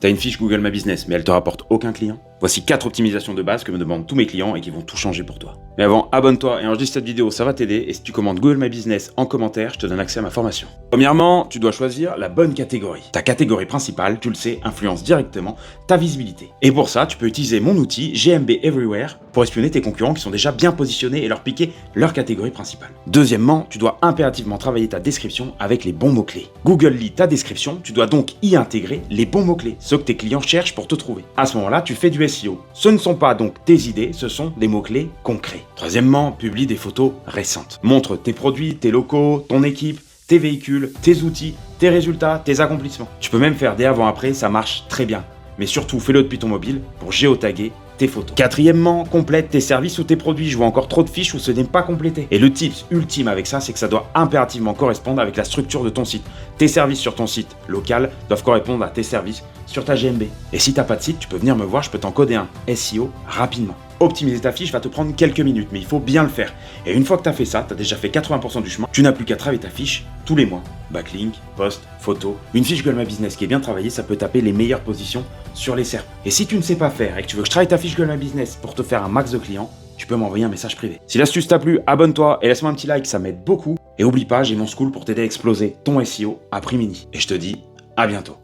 T'as une fiche Google My Business, mais elle te rapporte aucun client. Voici 4 optimisations de base que me demandent tous mes clients et qui vont tout changer pour toi. Mais avant, abonne-toi et enregistre cette vidéo, ça va t'aider. Et si tu commandes Google My Business en commentaire, je te donne accès à ma formation. Premièrement, tu dois choisir la bonne catégorie. Ta catégorie principale, tu le sais, influence directement ta visibilité. Et pour ça, tu peux utiliser mon outil GMB Everywhere pour espionner tes concurrents qui sont déjà bien positionnés et leur piquer leur catégorie principale. Deuxièmement, tu dois impérativement travailler ta description avec les bons mots-clés. Google lit ta description, tu dois donc y intégrer les bons mots-clés, ceux que tes clients cherchent pour te trouver. À ce moment-là, tu fais du SEO. Ce ne sont pas donc tes idées, ce sont des mots-clés concrets. Troisièmement, publie des photos récentes. Montre tes produits, tes locaux, ton équipe, tes véhicules, tes outils, tes résultats, tes accomplissements. Tu peux même faire des avant-après, ça marche très bien. Mais surtout, fais-le depuis ton mobile pour géotaguer tes photos. Quatrièmement, complète tes services ou tes produits. Je vois encore trop de fiches où ce n'est pas complété. Et le tips ultime avec ça, c'est que ça doit impérativement correspondre avec la structure de ton site. Tes services sur ton site local doivent correspondre à tes services sur ta GMB. Et si t'as pas de site, tu peux venir me voir, je peux t'encoder un SEO rapidement. Optimiser ta fiche va te prendre quelques minutes, mais il faut bien le faire. Et une fois que tu as fait ça, tu as déjà fait 80% du chemin, tu n'as plus qu'à travailler ta fiche tous les mois. Backlink, post, photo. Une fiche Google My Business qui est bien travaillée, ça peut taper les meilleures positions sur les SERP. Et si tu ne sais pas faire et que tu veux que je travaille ta fiche Google My Business pour te faire un max de clients, tu peux m'envoyer un message privé. Si l'astuce t'a plu, abonne-toi et laisse-moi un petit like, ça m'aide beaucoup. Et oublie pas, j'ai mon school pour t'aider à exploser ton SEO à prix mini. Et je te dis à bientôt.